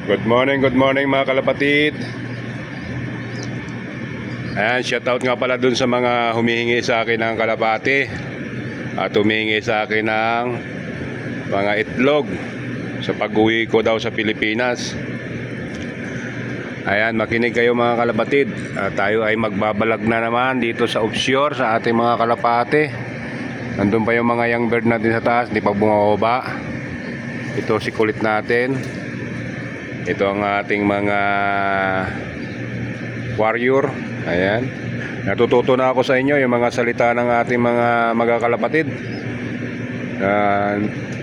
Good morning mga kalapatid. Ayan, shoutout nga pala dun sa mga humihingi sa akin ng kalapati at humihingi sa akin ng mga itlog sa pag-uwi ko daw sa Pilipinas. Ayan, makinig kayo mga kalapatid. Tayo ay magbabalag na naman dito sa offshore sa ating mga kalapati. Nandun pa yung mga young bird natin sa taas, hindi pa bumababa. Ito si kulit natin. Ito ang ating mga warrior. Ayan. Natututo na ako sa inyo yung mga salita ng ating mga kalapatid.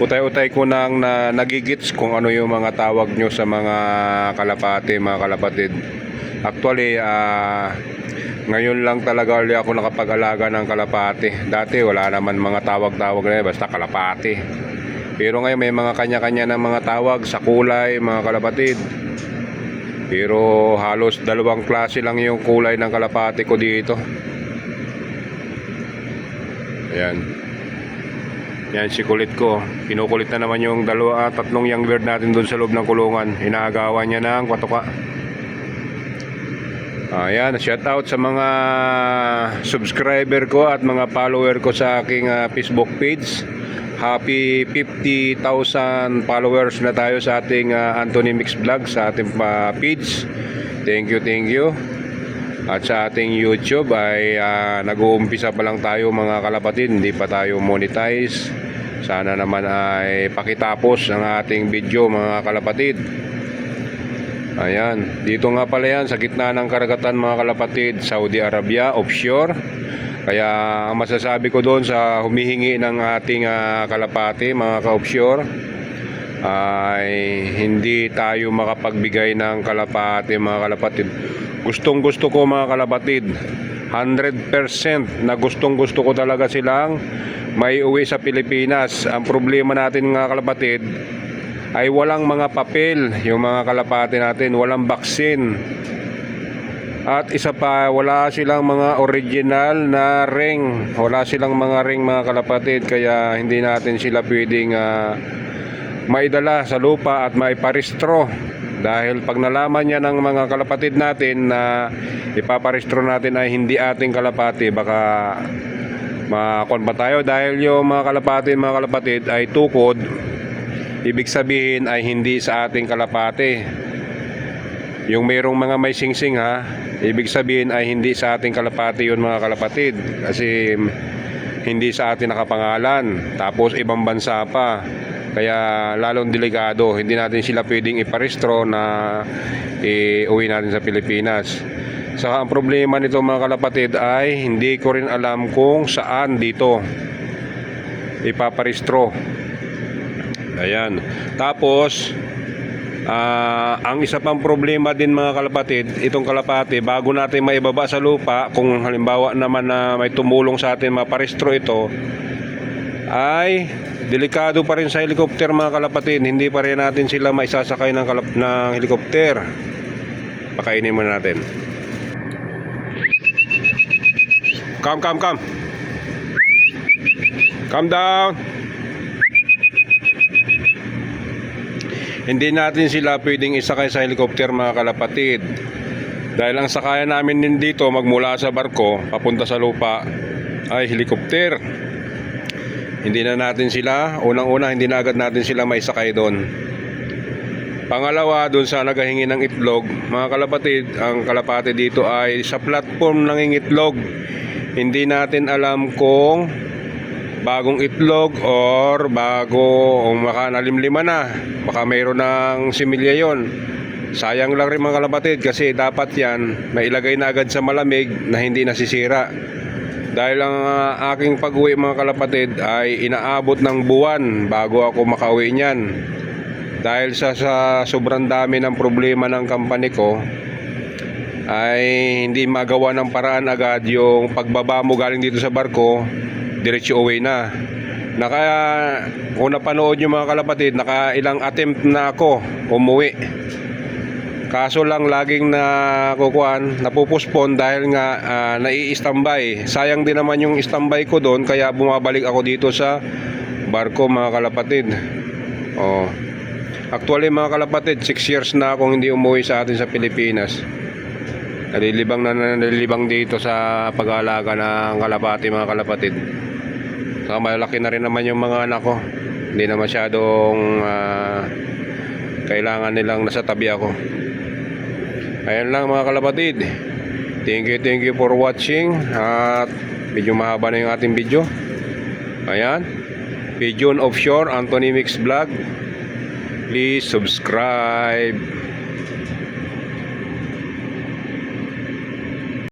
Utay-utay ko nang nagigits kung ano yung mga tawag nyo sa mga kalapati, mga kalapatid. Actually, ngayon lang talaga ulit ako nakapag-alaga ng kalapati. Dati wala naman mga tawag-tawag na basta kalapati. Pero ngayon may mga kanya-kanya ng mga tawag sa kulay, mga kalapatid. Pero halos dalawang klase lang yung kulay ng kalapati ko dito. Ayan. Yan si kulit ko. Kinukulit na naman yung tatlong young bird natin doon sa loob ng kulungan. Inaagawan niya ng kwatuka. Ayan, shout out sa mga subscriber ko at mga follower ko sa aking Facebook page. Happy 50,000 followers na tayo sa ating Anthony Mix Vlog sa ating page. Thank you. At sa ating YouTube ay nag-uumpisa pa lang tayo mga kalapatid, hindi pa tayo monetize. Sana naman ay pakitapos ang ating video mga kalapatid. Ayan, dito nga pala yan sa gitna ng karagatan mga kalapatid, Saudi Arabia, offshore. Kaya ang masasabi ko doon sa humihingi ng ating kalapati, mga ka-offshore, ay hindi tayo makapagbigay ng kalapati, mga kalapatid. Gustong gusto ko mga kalapatid, 100% na gustong gusto ko talaga silang may uwi sa Pilipinas. Ang problema natin mga kalapatid ay walang mga papel, yung mga kalapati natin, walang baksin. At isa pa, wala silang mga original na ring. Wala silang mga ring mga kalapatid. Kaya hindi natin sila pwedeng maidala sa lupa at maiparistro. Dahil pag nalaman niya ng mga kalapatid natin na ipaparistro natin ay hindi ating kalapati, baka makon pa tayo. Dahil yung mga kalapatid ay tukod, ibig sabihin ay hindi sa ating kalapati. Yung mayroong mga may singsing ibig sabihin ay hindi sa ating kalapati yun mga kalapatid. Kasi hindi sa atin nakapangalan. Tapos ibang bansa pa. Kaya lalong delikado. Hindi natin sila pwedeng iparehistro na iuwi natin sa Pilipinas. Saka ang problema nito mga kalapatid ay hindi ko rin alam kung saan dito ipaparehistro. Ayan. Tapos ang isa pang problema din mga kalapatid, itong kalapati, bago natin maibaba sa lupa, kung halimbawa naman na may tumulong sa atin maparehistro ito, ay delikado pa rin sa helicopter mga kalapatid. Hindi pa rin natin sila maisasakay ng helicopter. Pakainin muna natin. Come. Calm down. Hindi natin sila pwedeng isakay sa helicopter mga kalapatid. Dahil ang sakayan namin din dito magmula sa barko papunta sa lupa ay helicopter. Hindi na natin sila, unang-una hindi na agad natin sila maisakay doon. Pangalawa, doon sa naghahingi ng itlog, mga kalapatid, ang kalapati dito ay sa platform nangingitlog. Hindi natin alam kung bagong itlog or bago o maka nalimlima na, baka mayroon ng similya yon. Sayang lang rin mga kalapatid kasi dapat yan mailagay na agad sa malamig na hindi nasisira. Dahil ang aking pag-uwi mga kalapatid ay inaabot ng buwan bago ako makauwi niyan. Dahil sa sobrang dami ng problema ng company ko ay hindi magawa ng paraan agad yung pagbaba mo galing dito sa barko, diretso uwi na. Kung napanood nyo mga kalapatid, nakailang attempt na ako umuwi. Kaso lang laging napupuspon dahil nga nai-standby. Sayang din naman yung standby ko doon, kaya bumabalik ako dito sa barko mga kalapatid. Actually mga kalapatid, 6 years na akong hindi umuwi sa atin sa Pilipinas. Nalilibang dito sa pag-aalaga ng kalapati mga kalapatid. Saka malaki na rin naman yung mga anak ko. Hindi na masyadong kailangan nilang nasa tabi ako. Ayan lang mga kalapatid. Thank you for watching. At medyo mahaba na yung ating video. Ayan, Pigeon Offshore, Anthony Mix Vlog. Please subscribe.